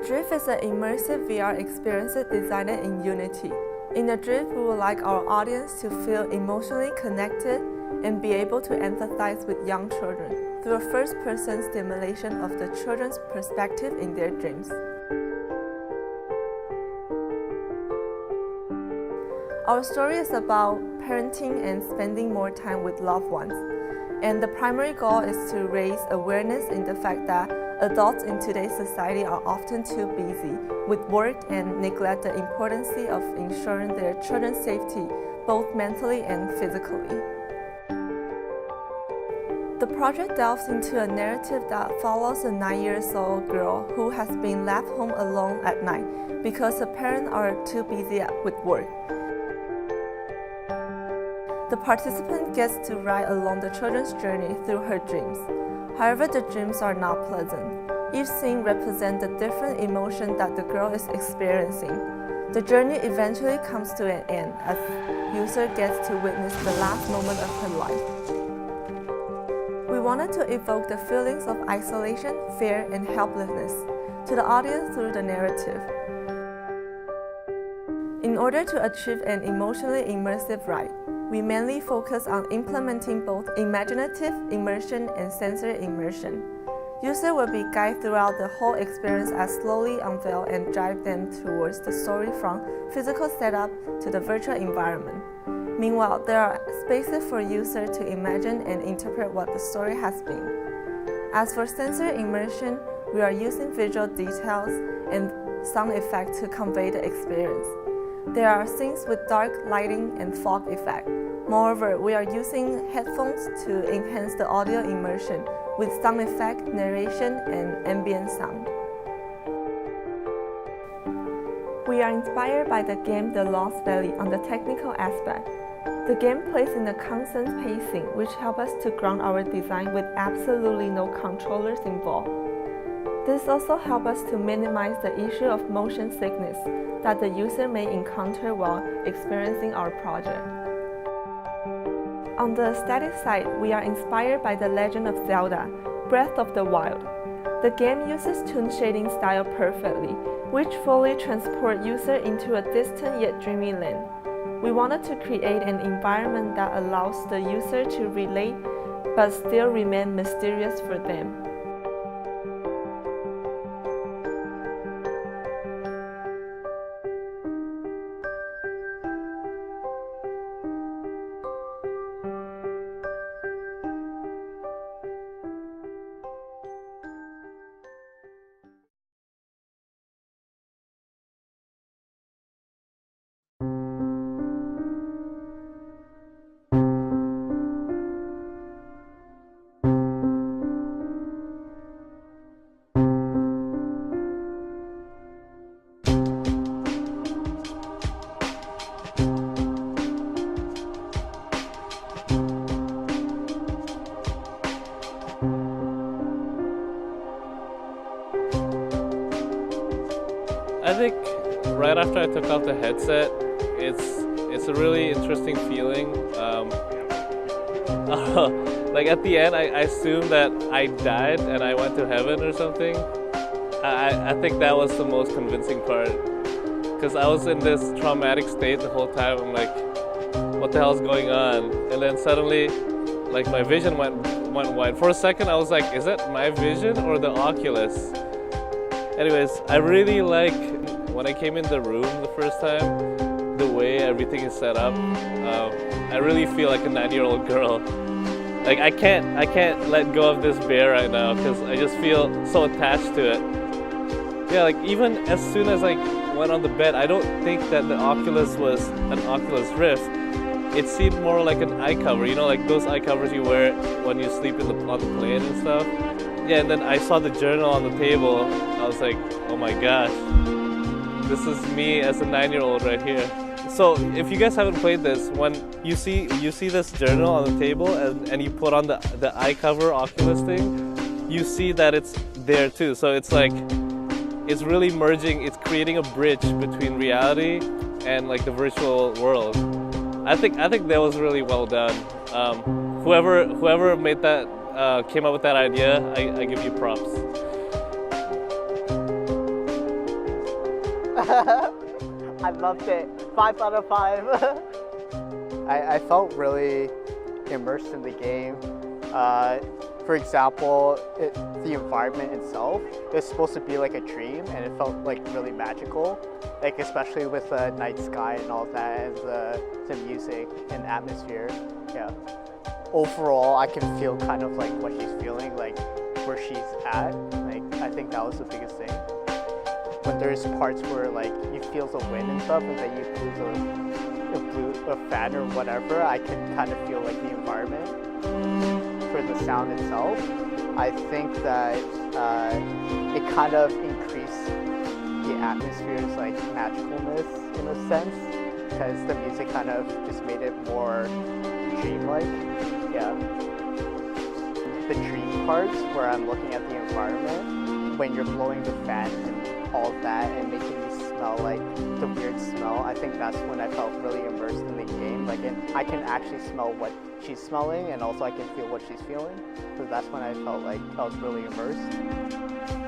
Adrift is an immersive VR experience designed in Unity. In Adrift, we would like our audience to feel emotionally connected and be able to empathize with young children through a first-person stimulation of the children's perspective in their dreams. Our story is about parenting and spending more time with loved ones. And the primary goal is to raise awareness in the fact that adults in today's society are often too busy with work and neglect the importance of ensuring their children's safety, both mentally and physically. The project delves into a narrative that follows a 9-year-old girl who has been left home alone at night because her parents are too busy with work. The participant gets to ride along the children's journey through her dreams. However, the dreams are not pleasant. Each scene represents the different emotion that the girl is experiencing. The journey eventually comes to an end as the user gets to witness the last moment of her life. We wanted to evoke the feelings of isolation, fear, and helplessness to the audience through the narrative. In order to achieve an emotionally immersive ride, we mainly focus on implementing both imaginative immersion and sensory immersion. Users will be guided throughout the whole experience as slowly unveil and drive them towards the story from physical setup to the virtual environment. Meanwhile, there are spaces for users to imagine and interpret what the story has been. As for sensory immersion, we are using visual details and sound effects to convey the experience. There are scenes with dark lighting and fog effect. Moreover, we are using headphones to enhance the audio immersion with sound effect, narration, and ambient sound. We are inspired by the game The Lost Valley on the technical aspect. The game plays in a constant pacing, which helps us to ground our design with absolutely no controllers involved. This also helps us to minimize the issue of motion sickness that the user may encounter while experiencing our project. On the aesthetic side, we are inspired by The Legend of Zelda: Breath of the Wild. The game uses toon shading style perfectly, which fully transports users into a distant yet dreamy land. We wanted to create an environment that allows the user to relate but still remain mysterious for them. I think right after I took off the headset, it's a really interesting feeling. Like at the end, I assumed that I died and I went to heaven or something. I think that was the most convincing part, because I was in this traumatic state the whole time. I'm like, what the hell's going on? And then suddenly, like, my vision went wide. For a second, I was like, is that my vision or the Oculus? Anyways, I really like when I came in the room the first time, the way everything is set up. I really feel like a 9-year-old girl. Like I can't let go of this bear right now because I just feel so attached to it. Yeah, like even as soon as I went on the bed, I don't think that the Oculus was an Oculus Rift. It seemed more like an eye cover, you know, like those eye covers you wear when you sleep on the plane and stuff. Yeah, and then I saw the journal on the table. I was like, oh my gosh, this is me as a 9-year-old right here. So if you guys haven't played this, when you see this journal on the table and you put on the eye cover Oculus thing, you see that it's there too. So it's like, it's really merging, it's creating a bridge between reality and like the virtual world. I think that was really well done. Whoever made that, came up with that idea, I give you props. I loved it. 5 out of 5. I felt really immersed in the game. For example, the environment itself, it was supposed to be like a dream, and it felt like really magical, like especially with the night sky and all that, and the music and atmosphere. Yeah. Overall, I can feel kind of like what she's feeling, like where she's at. Like I think that was the biggest thing. When there's parts where like you feel the wind and stuff, and then you blew a fan or whatever, I can kind of feel like the environment. For the sound itself, I think that it kind of increased the atmosphere's like magicalness in a sense, because the music kind of just made it more dreamlike. Yeah. The dream parts where I'm looking at the environment, when you're blowing the fan and all that and making me smell like the weird smell, I think that's when I felt really immersed in the game. Like, and I can actually smell what she's smelling, and also I can feel what she's feeling. So that's when I felt like I was really immersed.